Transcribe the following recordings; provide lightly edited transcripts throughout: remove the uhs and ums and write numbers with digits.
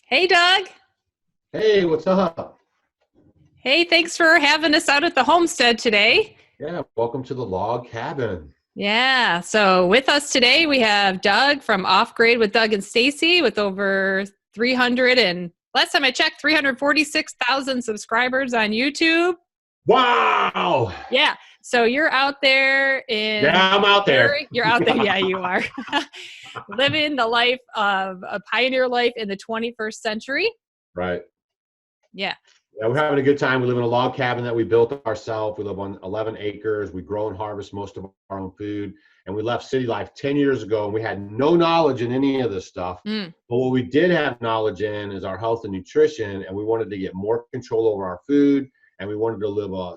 Hey, Doug. Hey, what's up? Hey, thanks for having us out at the homestead today. Yeah, welcome to the log cabin. Yeah, so with us today we have Doug from Off-Grid with Doug and Stacy with over 300 and last time I checked 346,000 subscribers on YouTube. Wow! Yeah, so you're out there in Yeah, I'm out there. Missouri. You're out there. Yeah, you are. Living the life of a pioneer life in the 21st century. Right. Yeah. Yeah, we're having a good time. We live in a log cabin that we built ourselves. We live on 11 acres. We grow and harvest most of our own food. And we left city life 10 years ago, and we had no knowledge in any of this stuff. Mm, But what we did have knowledge in is our health and nutrition, and we wanted to get more control over our food, and we wanted to live a,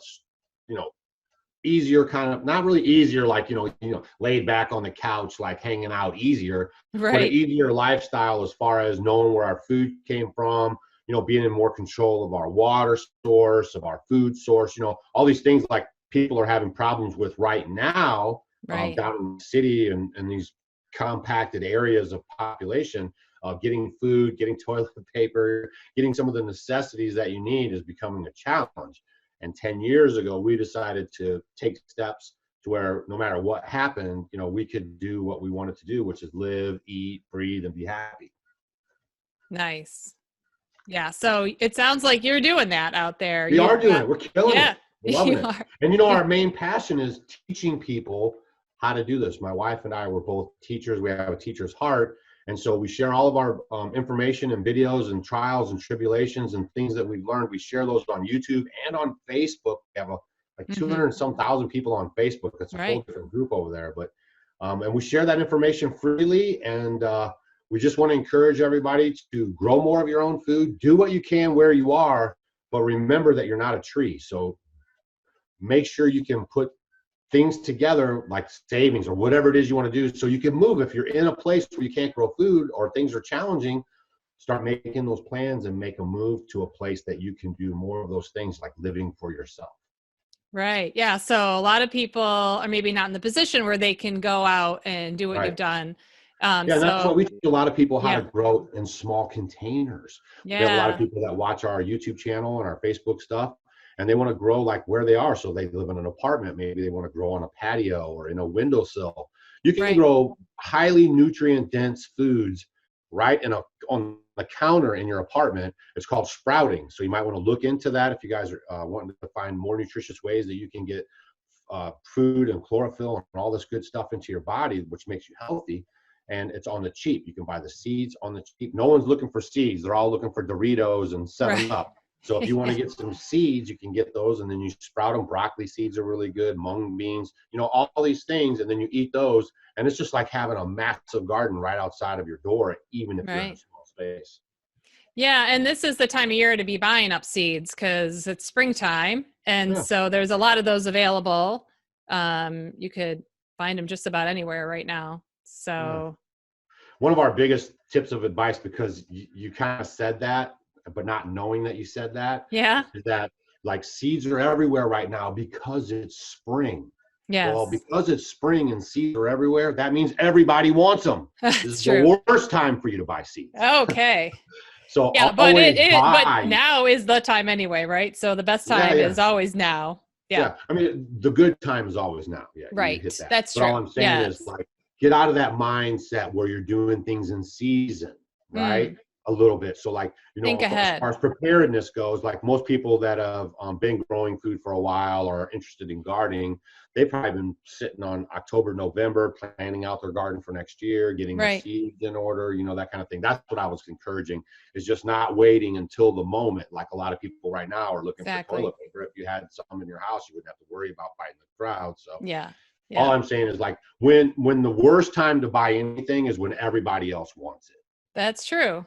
you know, easier kind of, not really easier like laid back on the couch like hanging out easier, but an right. easier lifestyle as far as knowing where our food came from, being in more control of our water source, of our food source, all these things like people are having problems with right now, Right. down in the city and these compacted areas of population. Getting food, getting toilet paper, getting some of the necessities that you need is becoming a challenge. And 10 years ago, we decided to take steps to where no matter what happened, we could do what we wanted to do, which is live, eat, breathe, and be happy. Nice. Yeah, so it sounds like you're doing that out there. We You've are doing got, it. We're killing yeah, it. We're loving you it. are. And our main passion is teaching people how to do this. My wife and I were both teachers. We have a teacher's heart. And so we share all of our information and videos and trials and tribulations and things that we've learned. We share those on YouTube and on Facebook. We have like 200 Hmm. and some thousand people on Facebook. That's a whole Right. different group over there. But and we share that information freely. And we just want to encourage everybody to grow more of your own food. Do what you can where you are, but remember that you're not a tree. So make sure you can put things together like savings or whatever it is you want to do so you can move. If you're in a place where you can't grow food or things are challenging, start making those plans and make a move to a place that you can do more of those things like living for yourself. Right. Yeah. So a lot of people are maybe not in the position where they can go out and do what you've Right. done. Yeah, and that's why So we teach a lot of people how to yeah. grow in small containers. We have a lot of Yeah. people that watch our YouTube channel and our Facebook stuff, and they want to grow like where they are. So they live in an apartment. Maybe they want to grow on a patio or in a windowsill. You can Right. grow highly nutrient dense foods right on the counter in your apartment. It's called sprouting. So you might want to look into that if you guys are wanting to find more nutritious ways that you can get food and chlorophyll and all this good stuff into your body, which makes you healthy. And it's on the cheap. You can buy the seeds on the cheap. No one's looking for seeds. They're all looking for Doritos and 7 Right. Up. So if you want to get some seeds, you can get those and then you sprout them. Broccoli seeds are really good, mung beans, all these things. And then you eat those. And it's just like having a massive garden right outside of your door, even if you're in a Right. small space. Yeah. And this is the time of year to be buying up seeds because it's springtime. And Yeah. so there's a lot of those available. You could find them just about anywhere right now. Yeah. So One of our biggest tips of advice, because you kind of said that, but not knowing that you said that, yeah. is that like seeds are everywhere right now because it's spring. Well, Yes. because it's spring and seeds are everywhere, that means everybody wants them. This That's is true. the worst time for you to buy seeds. Okay. So Yeah, but always but buy. now is the time anyway, right? So the best Yeah, time yeah, is always now. Yeah. yeah. I mean, the good time is always now. Yeah, you Right. hit that. That's But all true. I'm saying is Yes. like, get out of that mindset where you're doing things in season, right? Mm. A little bit. So like, Think as far ahead. as preparedness goes, like most people that have been growing food for a while or are interested in gardening, they've probably been sitting on October, November, planning out their garden for next year, getting their Right. seeds in order, that kind of thing. That's what I was encouraging, is just not waiting until the moment. Like a lot of people right now are looking for Exactly. toilet paper. If you had some in your house, you wouldn't have to worry about fighting the crowd. So Yeah. all Yeah. I'm saying is like when the worst time to buy anything is when everybody else wants it. That's true.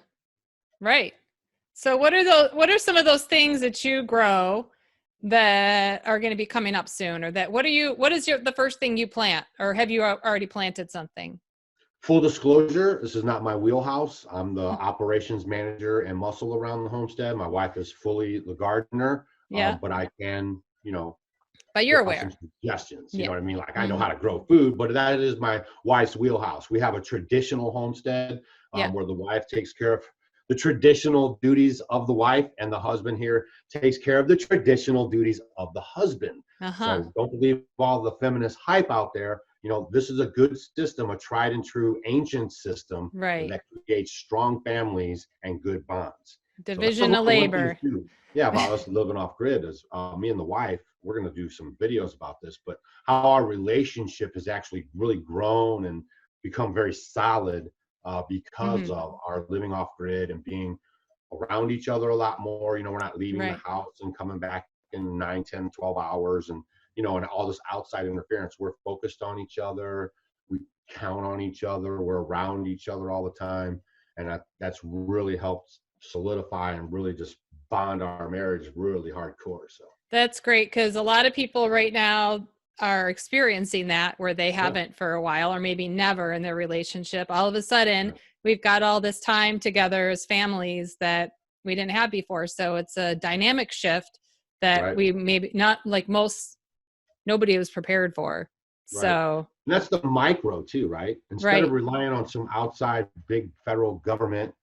Right. So what are some of those things that you grow that are going to be coming up soon, or that what is the first thing you plant, or have you already planted something? Full disclosure, this is not my wheelhouse. I'm the operations manager and muscle around the homestead. My wife is fully the gardener, Yeah. but I can, But you're throw out some aware. suggestions. You Yeah. know what I mean? Like I know Hmm. how to grow food, but that is my wife's wheelhouse. We have a traditional homestead Yeah. where the wife takes care of the traditional duties of the wife, and the husband here takes care of the traditional duties of the husband. Uh-huh. So don't believe all the feminist hype out there. This is a good system, a tried and true ancient system Right. that creates strong families and good bonds. So that's Division some of one thing labor. too. Yeah, about us living off grid is me and the wife. We're going to do some videos about this, but how our relationship has actually really grown and become very solid because Hmm. of our living off grid and being around each other a lot more. We're not leaving the Right. house and coming back in 9, 10, 12 hours and and all this outside interference. We're focused on each other. We count on each other. We're around each other all the time. And that's really helped solidify and really just bond our marriage really hardcore. So That's great, because a lot of people right now are experiencing that where they yeah, haven't for a while, or maybe never in their relationship. All of a sudden, right, we've got all this time together as families that we didn't have before. So it's a dynamic shift that right, we maybe not like nobody was prepared for. right. So, And that's the micro too, right? Instead of right. relying on some outside big federal government,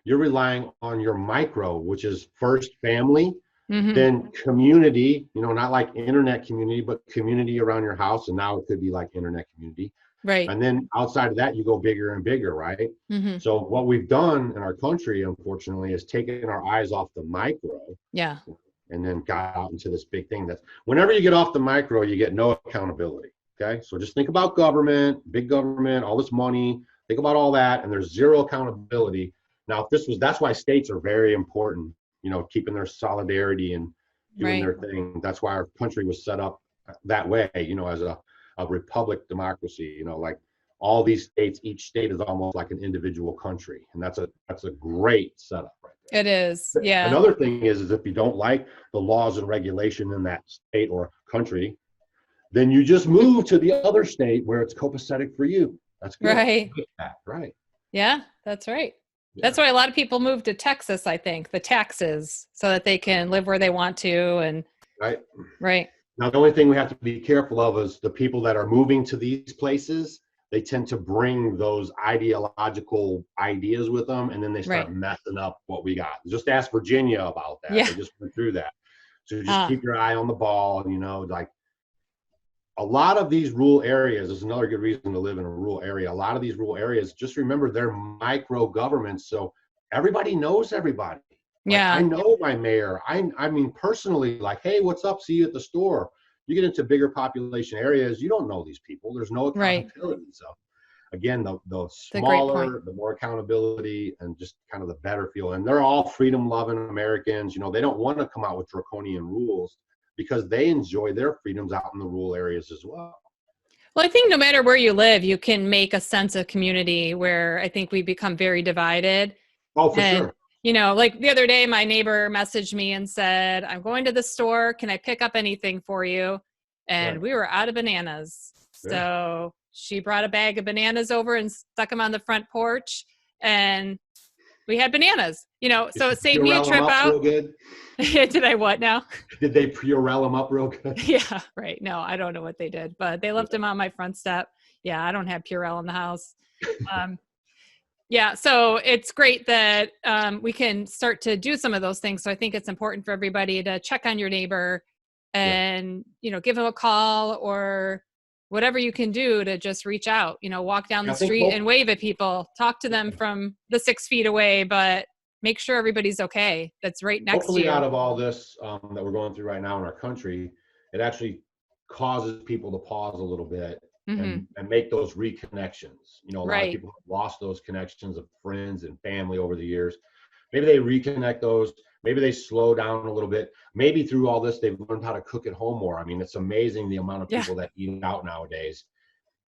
you're relying on your micro, which is first family, Hmm. then community, not like internet community, but community around your house. And now it could be like internet community. Right. And then outside of that, you go bigger and bigger, right? Hmm. So what we've done in our country, unfortunately, is taken our eyes off the micro Yeah. and then got out into this big thing. That's whenever you get off the micro, you get no accountability. Okay. So just think about government, big government, all this money, think about all that, and there's zero accountability. Now, if that's why states are very important, keeping their solidarity and doing Right. their thing. That's why our country was set up that way, as a republic democracy, like all these states, each state is almost like an individual country. And that's a great setup right It is. there. Yeah. Another thing is if you don't like the laws and regulation in that state or country, then you just move to the other state where it's copacetic for you. That's good. Right. Right. Yeah, that's right. Yeah. That's why a lot of people move to Texas, I think, the taxes, so that they can live where they want to. And Right. right. Now, the only thing we have to be careful of is the people that are moving to these places, they tend to bring those ideological ideas with them, and then they start Right. messing up what we got. Just ask Virginia about that. Yeah. They just went through that. So just Ah, keep your eye on the ball, like a lot of these rural areas is another good reason to live in a rural area. A lot of these rural areas, just remember they're micro governments. So everybody knows everybody. Like I yeah. know my mayor. I mean personally, like, hey, what's up? See you at the store. You get into bigger population areas, you don't know these people. There's no Right. accountability. So again, the It's a great point. smaller, the more accountability and just kind of the better feel. And they're all freedom loving Americans. They don't want to come out with draconian rules because they enjoy their freedoms out in the rural areas as well. Well, I think no matter where you live, you can make a sense of community, where I think we become very divided. Oh, for And, sure. like the other day, my neighbor messaged me and said, I'm going to the store. Can I pick up anything for you? And Right. we were out of bananas. Yeah. So she brought a bag of bananas over and stuck them on the front porch. And we had bananas, Did so she it saved me a Purell them trip up out. real good? Did I what now? Did they Purell them up real good? Yeah, right. No, I don't know what they did, but they left Yeah. them on my front step. Yeah, I don't have Purell in the house. Um, yeah, so it's great that we can start to do some of those things. So I think it's important for everybody to check on your neighbor Yeah. and, give them a call or whatever you can do to just reach out, walk down I the think street and wave at people, talk to them from the 6 feet away, but make sure everybody's okay. That's right next to hopefully you. out of all this that we're going through right now in our country, it actually causes people to pause a little bit Hmm. and make those reconnections. A lot of Right. people have lost those connections of friends and family over the years. Maybe they reconnect those. Maybe they slow down a little bit. Maybe through all this, they've learned how to cook at home more. I mean, it's amazing the amount of Yeah. people that eat out nowadays.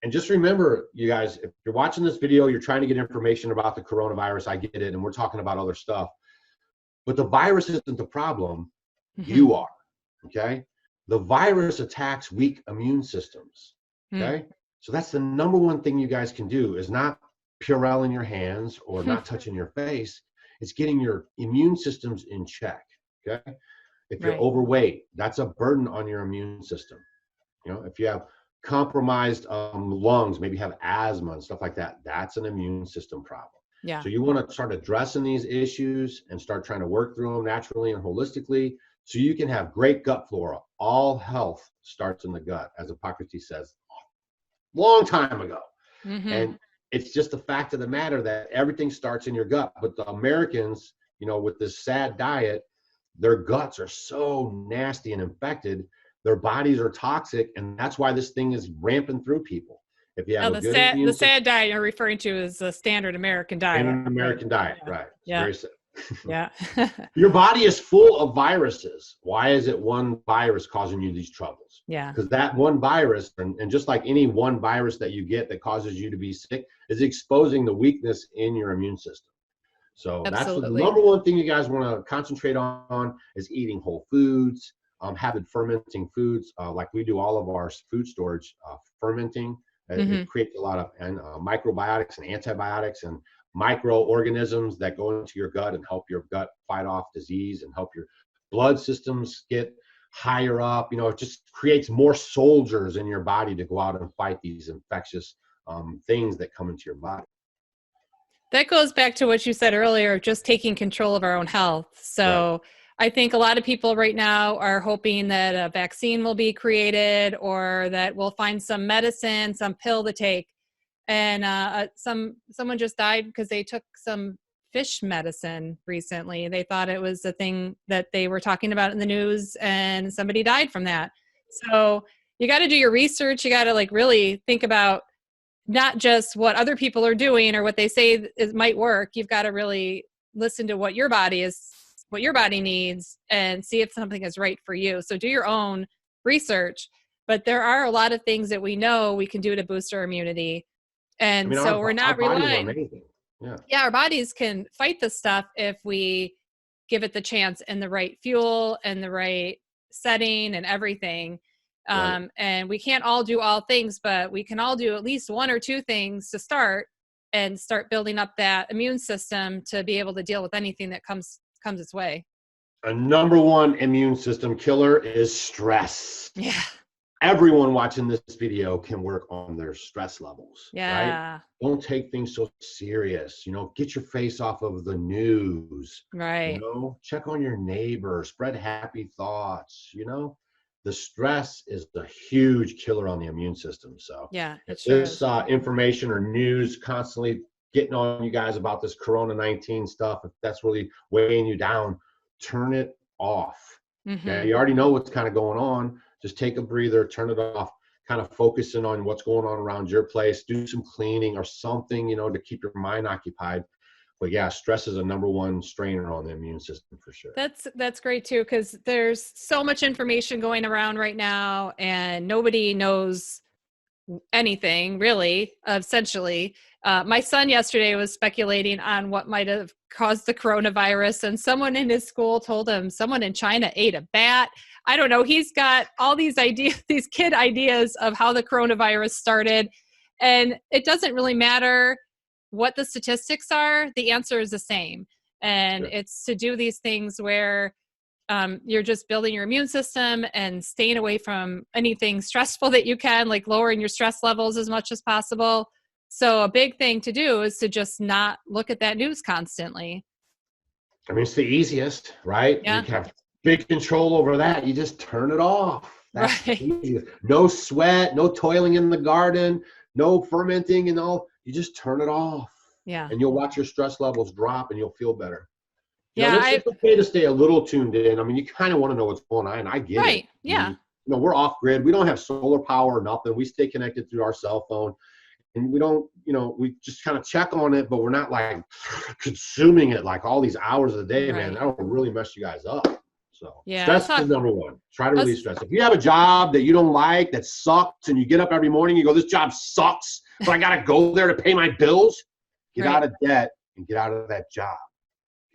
And just remember, you guys, if you're watching this video, you're trying to get information about the coronavirus. I get it. And we're talking about other stuff. But the virus isn't the problem. Hmm. You are. Okay. The virus attacks weak immune systems. Mm. Okay. So that's the number one thing you guys can do is not Purell in your hands or not touching your face. It's getting your immune systems in check. Okay. If you're Right. overweight, that's a burden on your immune system. If you have compromised lungs, maybe have asthma and stuff like that, that's an immune system problem. Yeah. So you want to start addressing these issues and start trying to work through them naturally and holistically so you can have great gut flora. All health starts in the gut, as Hippocrates says long time ago. Mm-hmm. And it's just the fact of the matter that everything starts in your gut. But the Americans, with this sad diet, their guts are so nasty and infected. Their bodies are toxic. And that's why this thing is ramping through people. If you have a good immune The system, sad diet you're referring to is the standard American diet. and an American diet, Yeah. right? It's Yeah. very sad. Yeah. Your body is full of viruses. Why is it one virus causing you these troubles? Yeah. Because that one virus, and just like any one virus that you get that causes you to be sick, is exposing the weakness in your immune system. So that's the Absolutely. number one thing you guys want to concentrate on is eating whole foods, having fermenting foods, like we do all of our food storage, fermenting. It creates a lot of microbiotics and antibiotics and microorganisms that go into your gut and help your gut fight off disease and help your blood systems get higher up. It just creates more soldiers in your body to go out and fight these infectious things that come into your body. That goes back to what you said earlier, just taking control of our own health. So right. I think a lot of people right now are hoping that a vaccine will be created or that we'll find some medicine, some pill to take. And someone just died because they took some fish medicine recently. They thought it was a thing that they were talking about in the news, and somebody died from that. So you got to do your research. You got to really think about not just what other people are doing or what they say might work. You've got to really listen to what your body needs and see if something is right for you. So do your own research. But there are a lot of things that we know we can do to boost our immunity. And so we're not relying. Yeah, our bodies can fight this stuff if we give it the chance and the right fuel and the right setting and everything. Right. And we can't all do all things, but we can all do at least one or two things to start building up that immune system to be able to deal with anything that comes its way. A number one immune system killer is stress. Yeah. Everyone watching this video can work on their stress levels. Yeah. Right? Don't take things so serious. Get your face off of the news. Right. Check on your neighbor, spread happy thoughts. The stress is a huge killer on the immune system. So yeah, if this information or news constantly getting on you guys about this Corona-19 stuff, if that's really weighing you down, turn it off. Mm-hmm. Okay? You already know what's kind of going on. Just take a breather, turn it off, kind of focusing on what's going on around your place, do some cleaning or something, to keep your mind occupied. But yeah, stress is a number one strainer on the immune system for sure. That's great too, because there's so much information going around right now and nobody knows anything really, essentially. My son yesterday was speculating on what might have caused the coronavirus, and someone in his school told him someone in China ate a bat. I don't know. He's got all these ideas, these kid ideas of how the coronavirus started. And it doesn't really matter what the statistics are. The answer is the same. And it's to do these things where you're just building your immune system and staying away from anything stressful that you can, like lowering your stress levels as much as possible. So a big thing to do is to just not look at that news constantly. I mean, it's the easiest, right? Yeah. You have big control over that. You just turn it off. That's right. Easy. No sweat, no toiling in the garden, no fermenting and all. You just turn it off. Yeah. And you'll watch your stress levels drop and you'll feel better. It's okay to stay a little tuned in. I mean, you kind of want to know what's going on. I get it. Right. Yeah. We're off grid. We don't have solar power or nothing. We stay connected through our cell phone. And we don't, we just kind of check on it, but we're not like consuming it like all these hours of the day, man. That'll really mess you guys up. So stress is number one. Try to release stress. If you have a job that you don't like, that sucks, and you get up every morning, you go, this job sucks, but I got to go there to pay my bills. Get out of debt and get out of that job.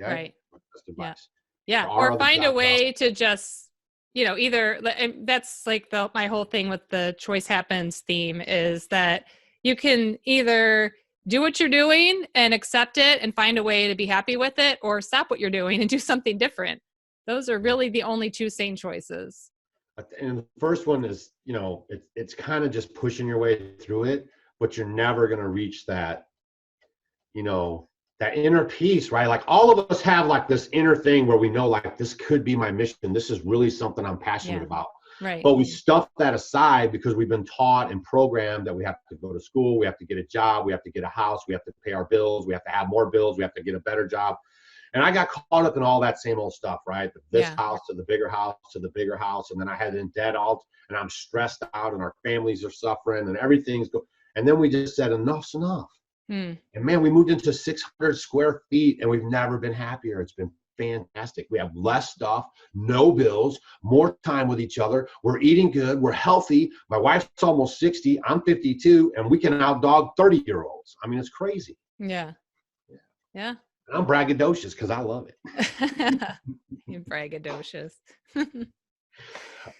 Okay? Right. That's advice. Yeah. Or find a way to just, either, and that's like my whole thing with the choice happens theme is that you can either do what you're doing and accept it and find a way to be happy with it, or stop what you're doing and do something different. Those are really the only two sane choices. And the first one is, it's kind of just pushing your way through it, but you're never going to reach that, that inner peace, right? Like all of us have like this inner thing where we know like this could be my mission. This is really something I'm passionate about. Right. But we stuff that aside because we've been taught and programmed that we have to go to school, we have to get a job, we have to get a house, we have to pay our bills, we have to have more bills, we have to get a better job. And I got caught up in all that same old stuff, right? This house to the bigger house to the bigger house. And then I had in debt and I'm stressed out and our families are suffering and everything's going. And then we just said, enough's enough. And man, we moved into 600 square feet and we've never been happier. It's been fantastic. We have less stuff, no bills, more time with each other. We're eating good. We're healthy. My wife's almost 60. I'm 52 and we can outdog 30-year-olds. I mean, it's crazy. Yeah. And I'm braggadocious because I love it. You're braggadocious.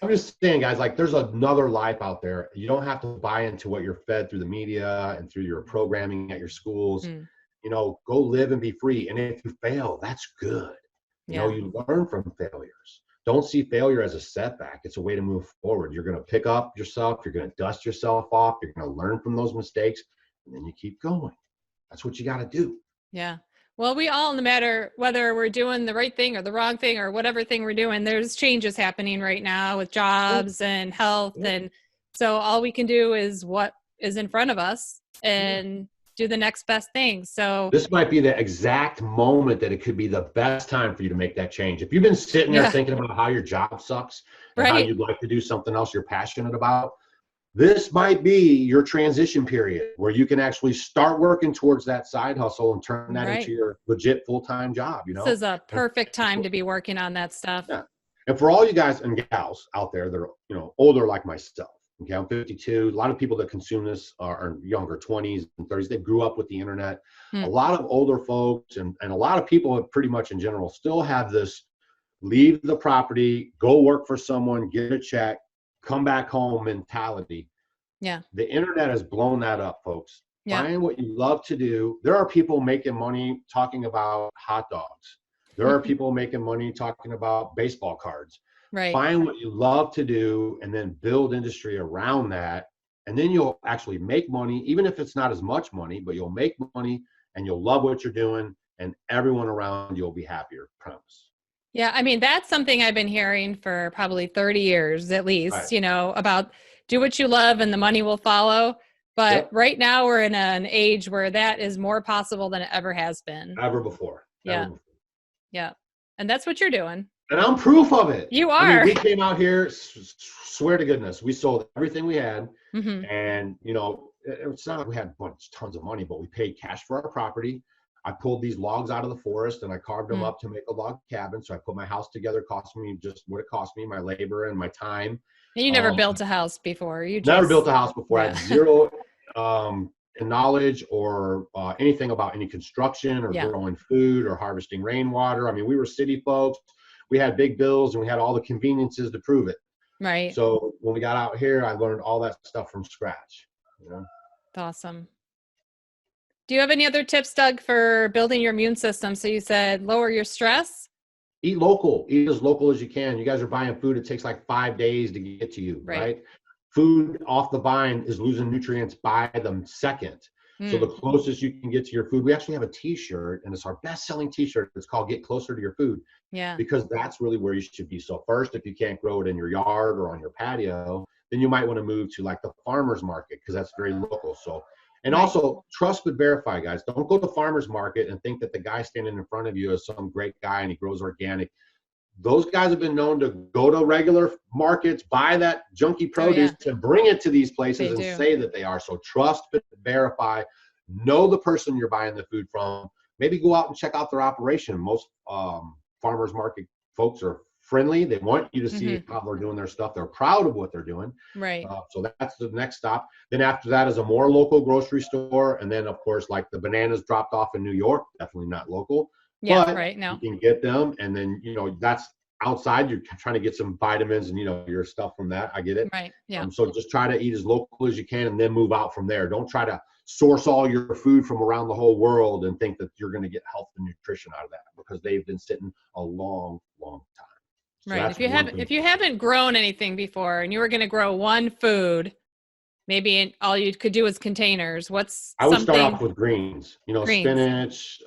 I'm just saying, guys, like there's another life out there. You don't have to buy into what you're fed through the media and through your programming at your schools. You know, go live and be free. And if you fail, that's good. You know, you learn from failures. Don't see failure as a setback. It's a way to move forward. You're going to pick up yourself. You're going to dust yourself off. You're going to learn from those mistakes. And then you keep going. That's what you got to do. Yeah. Well, we all, no matter whether we're doing the right thing or the wrong thing or whatever thing we're doing, there's changes happening right now with jobs and health. And so all we can do is what is in front of us and do the next best thing. So this might be the exact moment that it could be the best time for you to make that change. If you've been sitting there thinking about how your job sucks and how you'd like to do something else you're passionate about, this might be your transition period where you can actually start working towards that side hustle and turn that into your legit full-time job. You know, this is a perfect time to be working on that stuff. And for all you guys and gals out there that are, you know, older like myself, okay, I'm 52. A lot of people that consume this are younger, 20s and 30s. They grew up with the internet. A lot of older folks and a lot of people pretty much in general still have this leave the property, go work for someone, get a check, come back home mentality. The internet has blown that up, folks. Find what you love to do. There are people making money talking about hot dogs. There are people making money talking about baseball cards. Find what you love to do and then build industry around that. And then you'll actually make money, even if it's not as much money, but you'll make money and you'll love what you're doing and everyone around you will be happier. Promise. Yeah, I mean, that's something I've been hearing for probably 30 years at least, you know, about do what you love and the money will follow. But right now we're in an age where that is more possible than it ever has been. Ever before. Yeah. And that's what you're doing. And I'm proof of it. You are. I mean, we came out here, swear to goodness, we sold everything we had. And, you know, it's not like we had tons of money, but we paid cash for our property. I pulled these logs out of the forest and I carved them up to make a log cabin. So I put my house together. It cost me just what it cost me, my labor and my time. And you never built a house before. You just never built a house before. I had zero knowledge or anything about any construction or growing food or harvesting rainwater. I mean, we were city folks. We had big bills and we had all the conveniences to prove it. So when we got out here, I learned all that stuff from scratch. You know? That's awesome. Do you have any other tips, Doug, for building your immune system? So you said lower your stress. Eat local. Eat as local as you can. You guys are buying food. It takes like 5 days to get to you, right? Food off the vine is losing nutrients by the second. So the closest you can get to your food, we actually have a t-shirt and it's our best selling t-shirt. It's called Get Closer to Your Food. Because that's really where you should be. So first, if you can't grow it in your yard or on your patio, then you might want to move to like the farmer's market because that's very local. So, and also trust but verify, guys. Don't go to the farmer's market and think that the guy standing in front of you is some great guy and he grows organic. Those guys have been known to go to regular markets, buy that junky produce and bring it to these places and say that they are. So trust but verify. Know the person you're buying the food from. Maybe go out and check out their operation. Most farmers market folks are friendly. They want you to see how they're doing their stuff. They're proud of what they're doing. So that's the next stop. Then after that is a more local grocery store. And then, of course, like the bananas dropped off in New York, definitely not local. But you can get them. And then, you know, that's outside. You're trying to get some vitamins and, you know, your stuff from that. I get it. So just try to eat as local as you can and then move out from there. Don't try to source all your food from around the whole world and think that you're going to get health and nutrition out of that because they've been sitting a long, long time. So if you haven't grown anything before and you were going to grow one food, maybe all you could do is containers. What's I would start something? off with greens, Greens. spinach,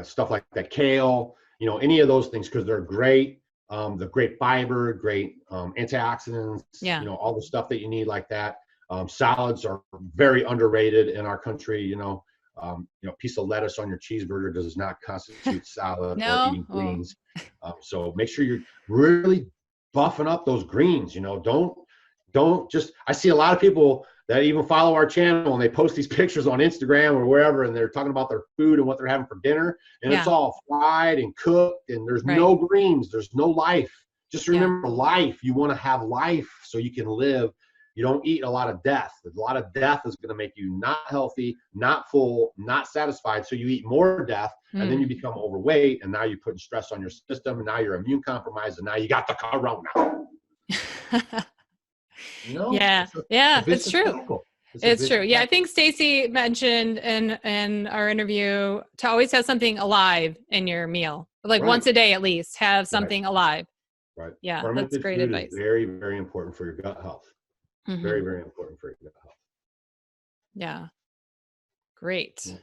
stuff like that, kale, any of those things, because they're great. They're great fiber, great antioxidants, Yeah. all the stuff that you need like that. Salads are very underrated in our country. Piece of lettuce on your cheeseburger does not constitute salad or No? eating Oh, greens. So make sure you're really buffing up those greens. Don't just, I see a lot of people that even follow our channel and they post these pictures on Instagram or wherever, and they're talking about their food and what they're having for dinner, and it's yeah. all fried and cooked, and there's Right. no greens, there's no life. Just Yeah. remember life. You want to have life so you can live. You don't eat a lot of death. A lot of death is going to make you not healthy, not full, not satisfied. So you eat more death, and then you become overweight, and now you're putting stress on your system, and now you're immune compromised, and now you got the corona. Yeah. It's a Yeah. It's vicious true. cycle. It's true. Yeah. I think Stacy mentioned in our interview to always have something alive in your meal, like Right. once a day at least, have something alive. Right. Yeah. That's Fermented great food advice. is very, very important for your gut health. Very, Mhm. very important for your gut health. Yeah. Great. Yeah.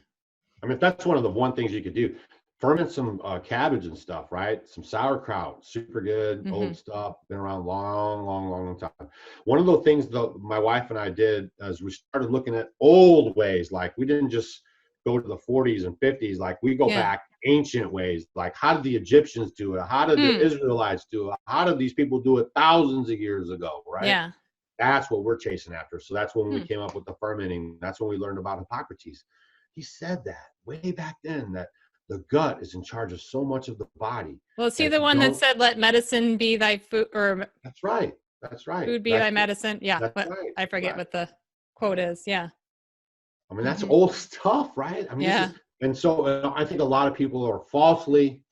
I mean, if that's one of the things you could do. Ferment some cabbage and stuff, right? Some sauerkraut, super good, old stuff, been around long, long, long, long time. One of the things that my wife and I did as we started looking at old ways, like we didn't just go to the 40s and 50s, like we go Yeah. back ancient ways, like how did the Egyptians do it? How did the Israelites do it? How did these people do it thousands of years ago, right? Yeah. That's what we're chasing after. So that's when we came up with the fermenting. That's when we learned about Hippocrates. He said that way back then, that the gut is in charge of so much of the body. Well, is he the one that said, let medicine be thy food, or That's right. That's right. food be thy medicine? Yeah. That's right. I forget what the quote is. Yeah. I mean, that's old stuff, right? I mean, Yeah. and so I think a lot of people are falsely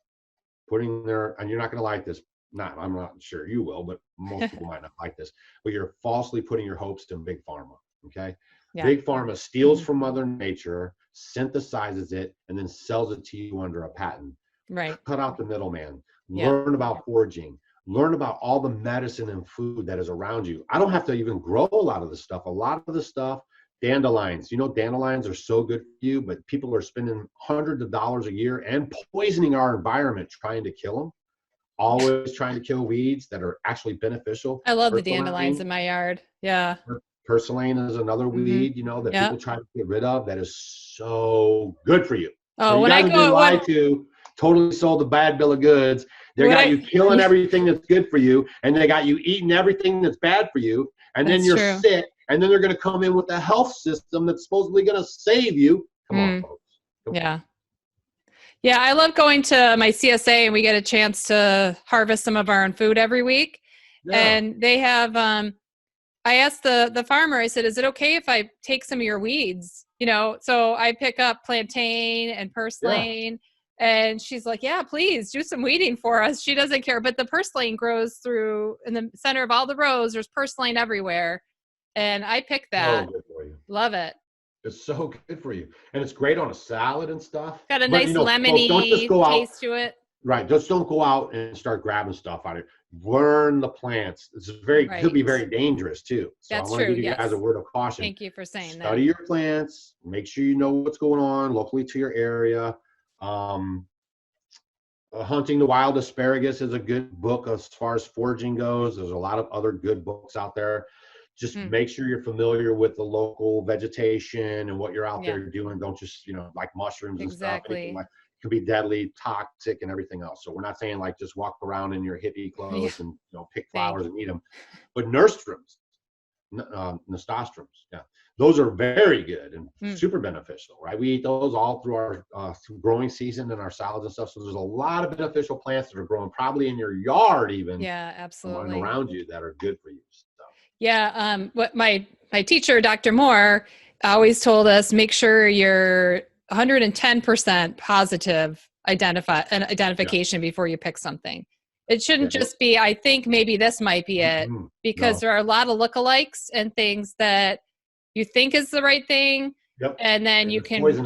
putting and you're not going to like this. I'm not sure you will, but most people might not like this, but you're falsely putting your hopes to Big Pharma. Okay. Yeah. Big Pharma steals from Mother Nature, synthesizes it, and then sells it to you under a patent. Right. Cut out the middleman. Yeah. Learn about foraging. Learn about all the medicine and food that is around you. I don't have to even grow a lot of this stuff. A lot of the stuff, dandelions. Dandelions are so good for you, but people are spending hundreds of dollars a year and poisoning our environment trying to kill them. Always trying to kill weeds that are actually beneficial. I love the dandelions in my yard. Yeah. Purslane is another weed, that people try to get rid of that is so good for you. Oh, so you when I guys go, been lied to, totally sold a bad bill of goods. They got you killing everything that's good for you, and they got you eating everything that's bad for you, and then you're sick, and then they're going to come in with a health system that's supposedly going to save you. Come on, folks. Yeah. Yeah, I love going to my CSA, and we get a chance to harvest some of our own food every week. Yeah. And they have, I asked the farmer, I said, is it okay if I take some of your weeds? So I pick up plantain and purslane, and she's like, yeah, please do some weeding for us. She doesn't care. But the purslane grows through in the center of all the rows. There's purslane everywhere. And I pick that. Oh, good for you. Love it. It's so good for you. And it's great on a salad and stuff. Got a nice lemony taste to it. Right. Just don't go out and start grabbing stuff out of it. Learn the plants. It's could be very dangerous too. So that's I want to true. give you guys a word of caution. Thank you for saying that. Study your plants. Make sure you know what's going on locally to your area. Hunting the Wild Asparagus is a good book as far as foraging goes. There's a lot of other good books out there. Just make sure you're familiar with the local vegetation and what you're out there doing. Don't just, like mushrooms and stuff. Anything like can be deadly, toxic, and everything else. So we're not saying like just walk around in your hippie clothes and pick flowers and eat them. But nasturtiums, those are very good and super beneficial, right? We eat those all through our growing season and our salads and stuff. So there's a lot of beneficial plants that are growing probably in your yard even. Yeah, absolutely. And around you that are good for you. Yeah, what my teacher, Dr. Moore, always told us, make sure you're 110% positive identification before you pick something. It shouldn't just be, I think maybe this might be it, because there are a lot of lookalikes and things that you think is the right thing, and then you can really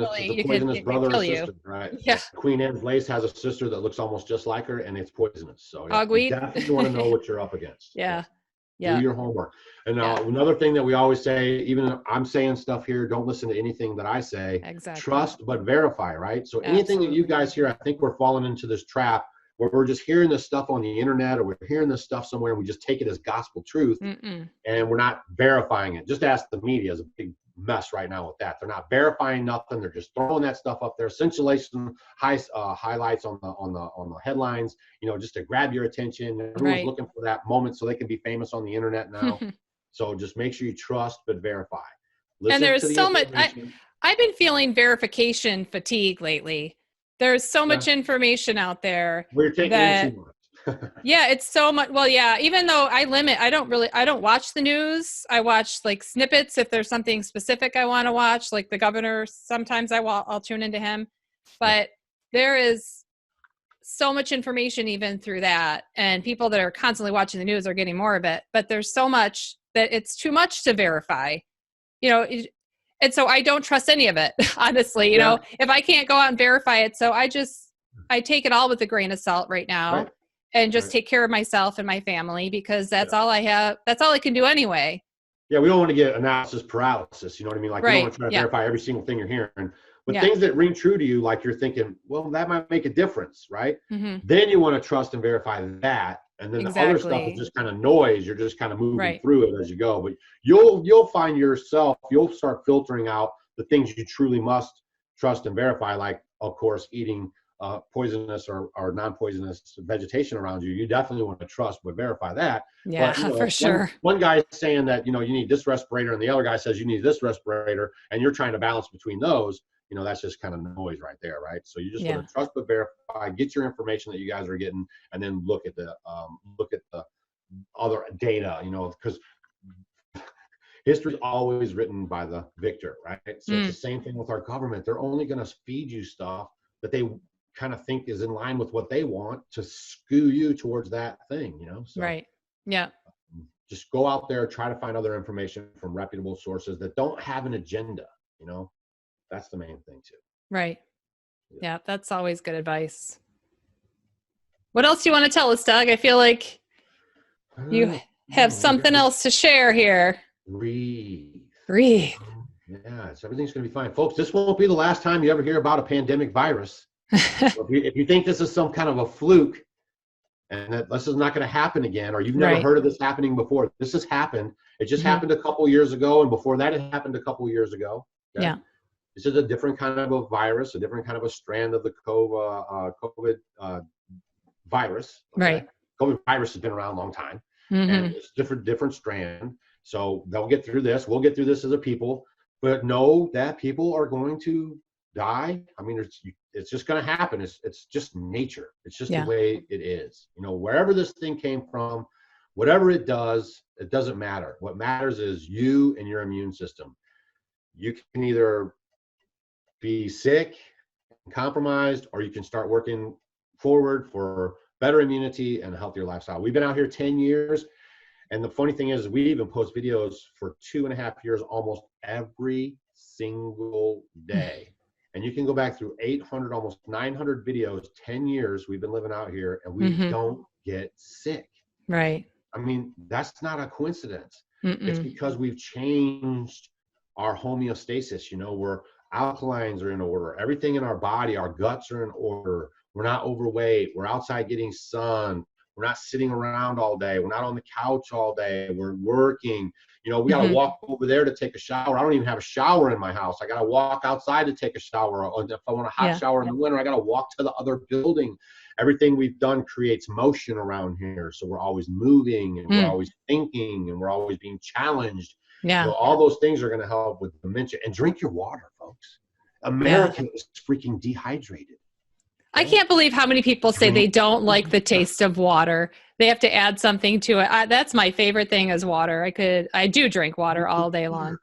brother kill or you. Sister, right? Yeah. Queen Anne's lace has a sister that looks almost just like her, and it's poisonous. So you Hogweed. definitely want to know what you're up against. Yeah. Yeah. Do your homework. And Yeah. another thing that we always say, even if I'm saying stuff here, don't listen to anything that I say. Exactly. Trust but verify, right? So anything that you Absolutely. guys hear, I think we're falling into this trap where we're just hearing this stuff on the internet, or we're hearing this stuff somewhere and we just take it as gospel truth. Mm-mm. And we're not verifying it. Just ask the media is a big mess right now with that. They're not verifying nothing. They're just throwing that stuff up there. Scintillation highlights on the headlines, just to grab your attention. Everyone's Right. looking for that moment so they can be famous on the internet now. So just make sure you trust but verify. Listen And there's to the so much. information. I've been feeling verification fatigue lately. There's so much information out there. We're taking in too much. Yeah, it's so much. Well, yeah, even though I don't watch the news. I watch like snippets if there's something specific I want to watch, like the governor. Sometimes I'll tune into him, but there is so much information even through that. And people that are constantly watching the news are getting more of it, but there's so much that it's too much to verify, and so I don't trust any of it, honestly, if I can't go out and verify it. So I take it all with a grain of salt right now. Right. And just take care of myself and my family, because that's all I have. That's all I can do anyway. Yeah, we don't want to get analysis paralysis. You know what I mean? Like, you don't want to try to verify every single thing you're hearing. But things that ring true to you, like you're thinking, well, that might make a difference, right? Mm-hmm. Then you want to trust and verify that. And then the other stuff is just kind of noise. You're just kind of moving through it as you go. But you'll find yourself, you'll start filtering out the things you truly must trust and verify, like, of course, eating poisonous or non-poisonous vegetation around you. You definitely want to trust but verify that. Yeah, but, for sure. One guy is saying that you need this respirator, and the other guy says you need this respirator, and you're trying to balance between those. That's just kind of noise right there, right? So you just want to trust but verify, get your information that you guys are getting, and then look at the other data, because history is always written by the victor, right? So it's the same thing with our government. They're only going to feed you stuff that they kind of think is in line with what they want to skew you towards that thing, So, right. Yeah. Just go out there, try to find other information from reputable sources that don't have an agenda, That's the main thing too. Right. Yeah, that's always good advice. What else do you want to tell us, Doug? I feel like you have something else to share here. Breathe. Yeah, so everything's going to be fine. Folks, this won't be the last time you ever hear about a pandemic virus. So if you think this is some kind of a fluke and that this is not going to happen again, or you've never heard of this happening before, this has happened. It just happened a couple years ago, and before that it happened a couple years ago. Okay? Yeah. This is a different kind of a virus, a different kind of a strand of the COVID virus. Okay? Right. COVID virus has been around a long time, and it's different strand. So they'll get through this. We'll get through this as a people. But know that people are going to die. I mean, it's just going to happen. It's just nature. It's just the way it is. Wherever this thing came from, whatever it does, it doesn't matter. What matters is you and your immune system. You can either be sick, compromised, or you can start working forward for better immunity and a healthier lifestyle. We've been out here 10 years. And the funny thing is, we even post videos for 2.5 years, almost every single day. And you can go back through 800, almost 900 videos, 10 years we've been living out here, and we don't get sick. Right. I mean, that's not a coincidence. It's because we've changed our homeostasis. Where alkalines are in order. Everything in our body, our guts are in order. We're not overweight. We're outside getting sun. We're not sitting around all day. We're not on the couch all day. We're working. We got to walk over there to take a shower. I don't even have a shower in my house. I got to walk outside to take a shower. Or if I want a hot shower in the winter, I got to walk to the other building. Everything we've done creates motion around here. So we're always moving, and we're always thinking, and we're always being challenged. Yeah. All those things are going to help with dementia. And drink your water, folks. America is freaking dehydrated. I can't believe how many people say they don't like the taste of water. They have to add something to it. That's my favorite thing is water. I do drink water all day long.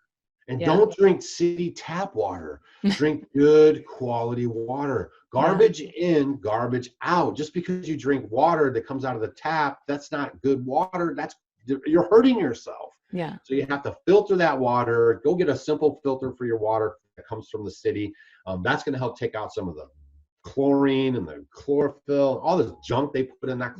And don't drink city tap water. Drink good quality water. Garbage in, garbage out. Just because you drink water that comes out of the tap, that's not good water. You're hurting yourself. Yeah. So you have to filter that water. Go get a simple filter for your water that comes from the city. That's going to help take out some of the chlorine and the chlorophyll, all this junk they put in that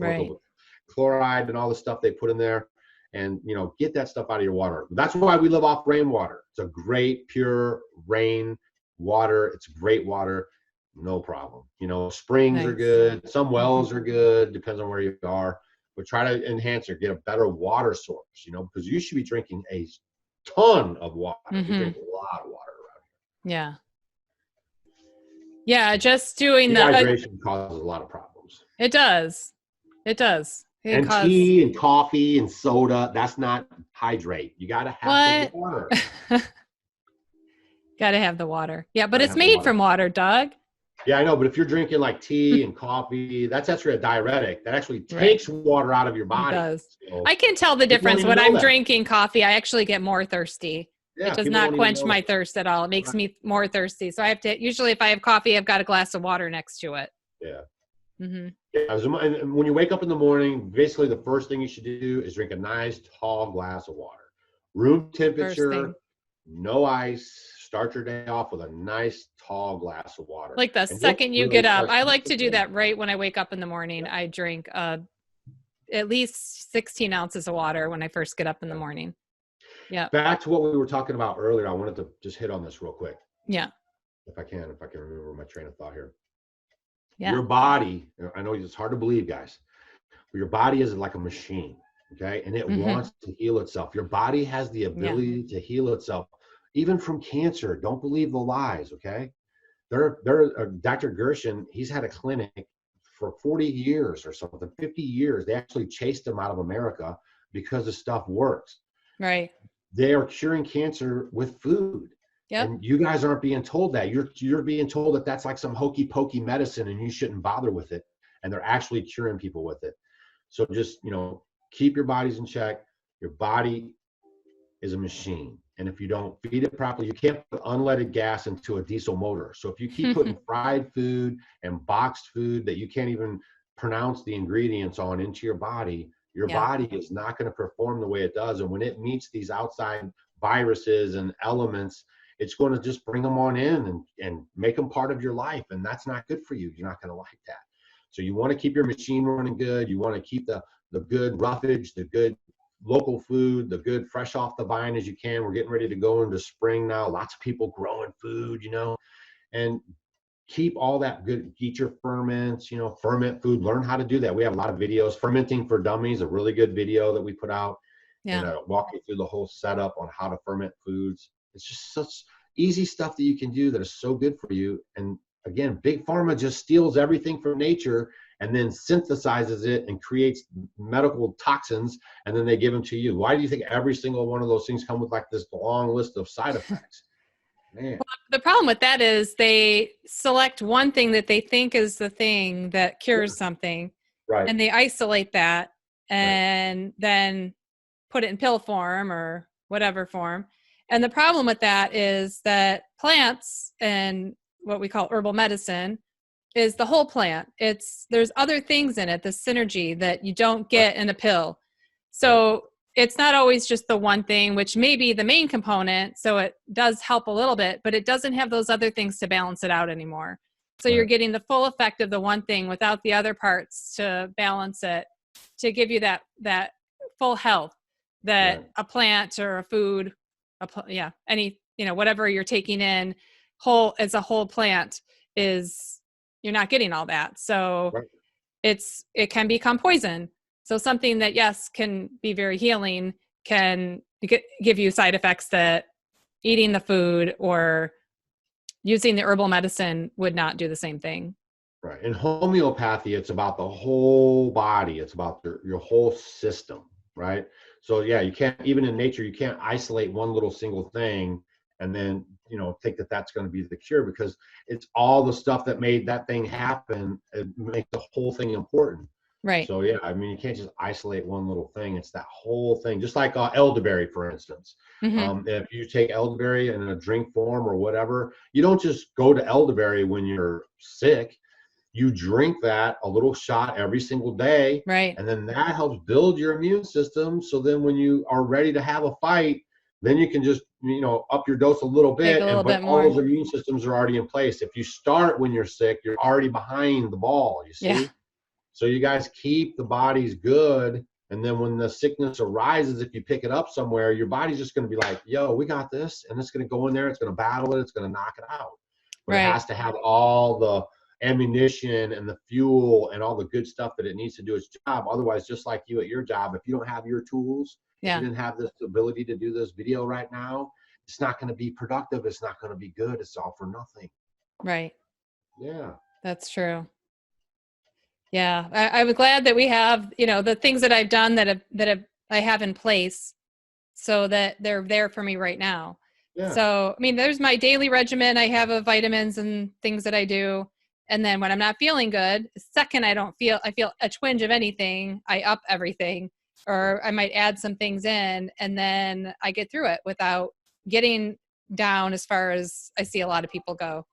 chloride and all the stuff they put in there. and, you know, get that stuff out of your water. That's why we live off rainwater. It's a great, pure rain water. It's great water. No problem. You know, springs are Nice. good. Some wells are good. Depends on where you are. But try to enhance or get a better water source, you know, because you should be drinking a ton of water. We drink a lot of water around Yeah. Yeah, just doing here. the Dehydration causes a lot of problems. it does. It does. And tea and coffee and soda, that's not hydrate. You got to have the water. Got to have the water. Yeah, but Gotta it's made from water, Doug. Yeah, I know, but if you're drinking like tea and coffee, that's actually a diuretic. That actually takes water out of your body. It does. So, I can tell the difference when I'm drinking coffee. I actually get more thirsty. yeah, it does not quench my thirst at all. It makes me more thirsty. So I have to, usually if I have coffee, I've got a glass of water next to it. Yeah. Mm-hmm. Yeah, and when you wake up in the morning, basically the first thing you should do is drink a nice tall glass of water. Room temperature, no ice. Start your day off with a nice tall glass of water. Like the second you get up. I like to do that right when I wake up in the morning. I drink at least 16 ounces of water when I first get up in the morning. Yeah. Back to what we were talking about earlier. I wanted to just hit on this real quick. Yeah. If I can remember my train of thought here. Yeah. Your body, I know it's hard to believe, guys, but your body is like a machine, okay? And it wants to heal itself. Your body has the ability to heal itself, even from cancer. Don't believe the lies, okay? Dr. Gershon, he's had a clinic for 40 years or something, 50 years. They actually chased him out of America because the stuff works. Right. They are curing cancer with food. Yep. And you guys aren't being told that. You're being told that that's like some hokey pokey medicine and you shouldn't bother with it. And they're actually curing people with it. So just, you know, keep your bodies in check. Your body is a machine. And if you don't feed it properly, you can't put unleaded gas into a diesel motor. So if you keep putting fried food and boxed food that you can't even pronounce the ingredients on into your body, your body is not going to perform the way it does. And when it meets these outside viruses and elements, it's going to just bring them on in and make them part of your life. And that's not good for you. You're not going to like that. So you want to keep your machine running good. You want to keep the good roughage, the good local food, the good fresh off the vine as you can. We're getting ready to go into spring now. Lots of people growing food, you know, and keep all that good. Eat your ferments, you know, ferment food. Learn how to do that. We have a lot of videos. Fermenting for Dummies, a really good video that we put out. Yeah. And walk you through the whole setup on how to ferment foods. It's just such easy stuff that you can do that is so good for you. And again, Big Pharma just steals everything from nature and then synthesizes it and creates medical toxins, and then they give them to you. Why do you think every single one of those things come with like this long list of side effects? Man. Well, the problem with that is they select one thing that they think is the thing that cures something, right? And they isolate that and then put it in pill form or whatever form. And the problem with that is that plants and what we call herbal medicine is the whole plant. There's other things in it, the synergy that you don't get in a pill. So it's not always just the one thing, which may be the main component. So it does help a little bit, but it doesn't have those other things to balance it out anymore. So you're getting the full effect of the one thing without the other parts to balance it, to give you that full health that a plant or a food, any, you know, whatever you're taking in whole as a whole plant is, you're not getting all that. So it can become poison. So something that, yes, can be very healing can give you side effects that eating the food or using the herbal medicine would not do the same thing. Right. In homeopathy, it's about the whole body. It's about your whole system, right? So yeah, you can't, even in nature, you can't isolate one little single thing and then, you know, think that that's going to be the cure, because it's all the stuff that made that thing happen. It makes the whole thing important. Right. So yeah, I mean, you can't just isolate one little thing. It's that whole thing. Just like elderberry, for instance. If you take elderberry in a drink form or whatever, you don't just go to elderberry when you're sick. You drink that a little shot every single day. Right. And then that helps build your immune system. So then when you are ready to have a fight, then you can just, you know, up your dose a little bit. But all those immune systems are already in place. If you start when you're sick, you're already behind the ball, you see? Yeah. So you guys keep the bodies good And then when the sickness arises, if you pick it up somewhere, your body's just going to be like, yo, we got this. And it's going to go in there. It's going to battle it. It's going to knock it out. But it Right. has to have all the ammunition and the fuel and all the good stuff that it needs to do its job. Otherwise, just like you at your job, if you don't have your tools, if you didn't have this ability to do this video right now, it's not going to be productive. It's not going to be good. It's all for nothing. Right. Yeah. That's true. Yeah. I'm glad that we have, the things that I've done I have in place so that they're there for me right now. Yeah. So, I mean, there's my daily regimen. I have of vitamins and things that I do. And then when I'm not feeling good, the second I feel a twinge of anything, I up everything, or I might add some things in, and then I get through it without getting down as far as I see a lot of people go.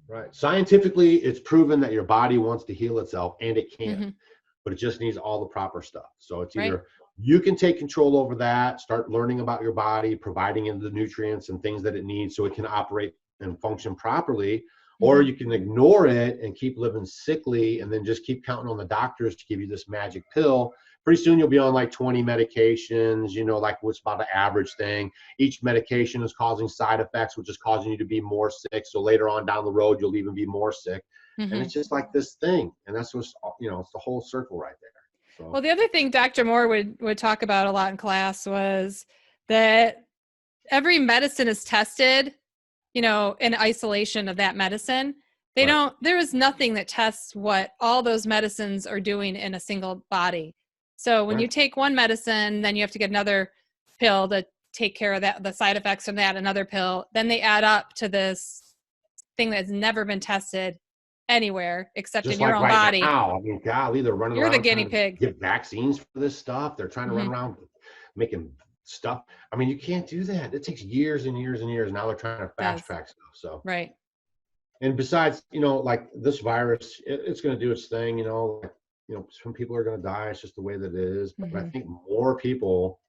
Right. Scientifically, it's proven that your body wants to heal itself, and it can, but it just needs all the proper stuff. So it's either you can take control over that, start learning about your body, providing it the nutrients and things that it needs so it can operate and function properly, or you can ignore it and keep living sickly and then just keep counting on the doctors to give you this magic pill. Pretty soon you'll be on like 20 medications, like what's about the average thing. Each medication is causing side effects, which is causing you to be more sick. So later on down the road, you'll even be more sick. And it's just like this thing. And that's what's, it's the whole circle right there. So. Well, the other thing Dr. Moore would talk about a lot in class was that every medicine is tested, in isolation of that medicine. There is nothing that tests what all those medicines are doing in a single body. So when you take one medicine, then you have to get another pill to take care of the side effects from that, another pill. Then they add up to this thing that's never been tested anywhere except just in your like own right body. Now, I mean, golly, they're running around. You're the guinea pig. Get vaccines for this stuff. They're trying to run around making stuff. I mean, you can't do that. It takes years and years and years. Now they're trying to fast track stuff. So right. And besides, like this virus, it's going to do its thing. Some people are going to die. It's just the way that it is. But I think more people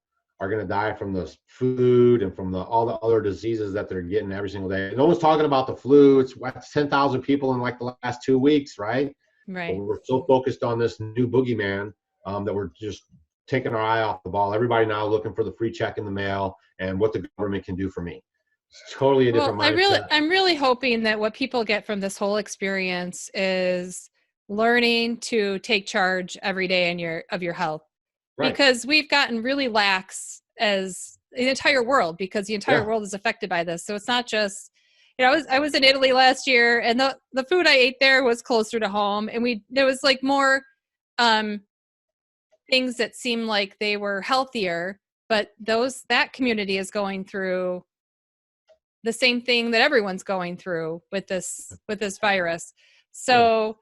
are going to die from the food and from all the other diseases that they're getting every single day. No one's talking about the flu. It's 10,000 people in like the last 2 weeks, right? Right. But we're so focused on this new boogeyman that we're just taking our eye off the ball. Everybody now looking for the free check in the mail and what the government can do for me. It's totally a different mindset. I'm really hoping that what people get from this whole experience is learning to take charge every day of your health. Right. Because we've gotten really lax as the entire world, because the entire world is affected by this. So it's not just, I was in Italy last year, and the food I ate there was closer to home, and there was like more things that seemed like they were healthier, but that community is going through the same thing that everyone's going through with this virus. So,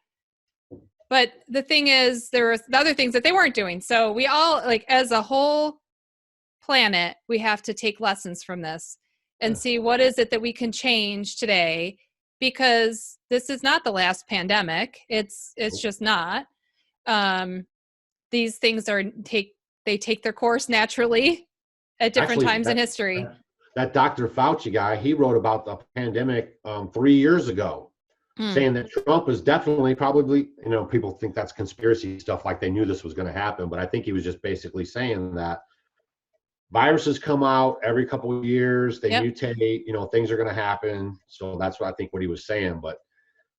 but the thing is, there were the other things that they weren't doing. So we all, like, as a whole planet, we have to take lessons from this and see what is it that we can change today, because this is not the last pandemic. It's just not. These things take their course naturally at different times in history. That Dr. Fauci guy, he wrote about the pandemic 3 years ago, saying that Trump is definitely probably, people think that's conspiracy stuff, like they knew this was going to happen. But I think he was just basically saying that viruses come out every couple of years, they mutate, things are going to happen. So that's what he was saying. But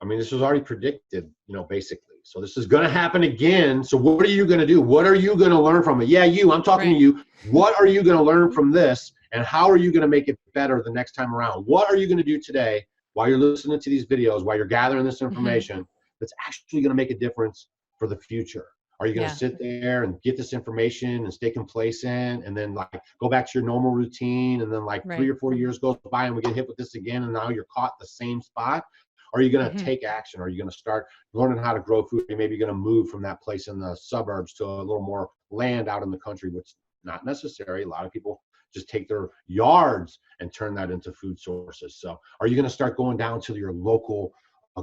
I mean, this was already predicted, basically. So this is going to happen again. So what are you going to do? What are you going to learn from it? Yeah, I'm talking to you. What are you going to learn from this? And how are you going to make it better the next time around? What are you going to do today while you're listening to these videos, while you're gathering this information that's actually going to make a difference for the future? Are you going to sit there and get this information and stay complacent and then like go back to your normal routine, and then like 3 or 4 years goes by and we get hit with this again and now you're caught in the same spot? Are you going to take action? Are you going to start learning how to grow food? Maybe you're going to move from that place in the suburbs to a little more land out in the country, which is not necessary. A lot of people just take their yards and turn that into food sources. So are you going to start going down to your local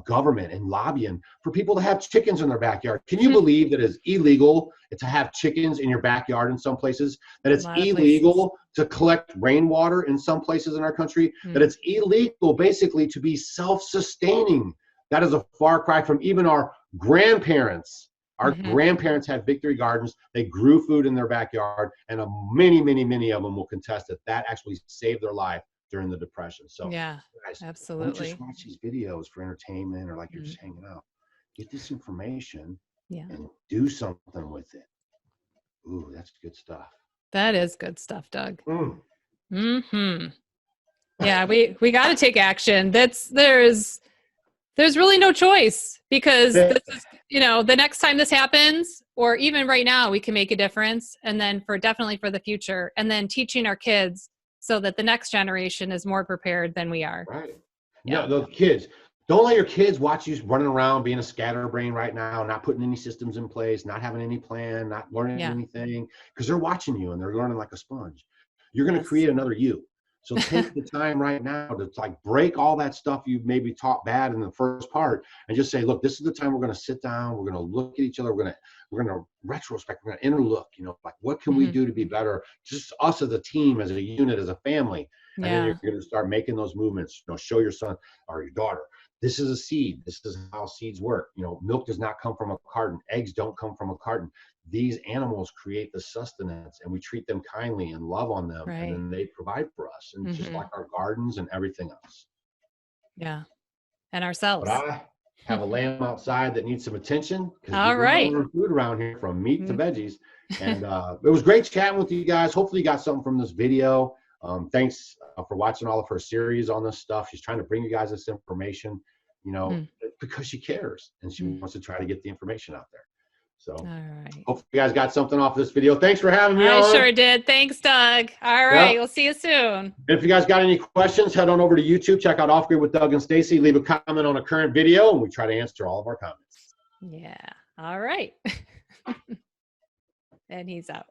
government and lobbying for people to have chickens in their backyard? Can you believe that it's illegal to have chickens in your backyard in some places? That it's illegal to collect rainwater in some places in our country? That it's illegal basically to be self-sustaining? That is a far cry from even our grandparents Our grandparents had victory gardens. They grew food in their backyard, and many of them will contest that that actually saved their life during the Depression. So Yeah, guys, don't absolutely. just watch these videos for entertainment or like you're just hanging out. Get this information and do something with it. Ooh, that's good stuff. That is good stuff, Doug. Mm. Yeah, we got to take action. There's really no choice, because this is, the next time this happens, or even right now, we can make a difference. And then definitely for the future, and then teaching our kids so that the next generation is more prepared than we are. Right. Yeah. No, those kids, don't let your kids watch you running around being a scatterbrain right now, not putting any systems in place, not having any plan, not learning anything, because they're watching you and they're learning like a sponge. You're going to create another you. So take the time right now to like break all that stuff you maybe taught bad in the first part, and just say, look, this is the time we're going to sit down. We're going to look at each other. We're going to retrospect. We're going to interlook. Like what can we do to be better? Just us as a team, as a unit, as a family. And then you're going to start making those movements. Show your son or your daughter, this is a seed. This is how seeds work. Milk does not come from a carton. Eggs don't come from a carton. These animals create the sustenance, and we treat them kindly and love on them, and then they provide for us, and just like our gardens and everything else. Yeah, and ourselves. But I have a lamb outside that needs some attention. All right. Food around here, from meat to veggies, and it was great chatting with you guys. Hopefully, you got something from this video. Thanks for watching all of her series on this stuff. She's trying to bring you guys this information, because she cares and she wants to try to get the information out there. So hopefully you guys got something off this video. Thanks for having me on. I sure did. Thanks, Doug. All right. We'll see you soon. If you guys got any questions, head on over to YouTube. Check out Off Grid with Doug and Stacy. Leave a comment on a current video, and we try to answer all of our comments. Yeah. All right. And he's out.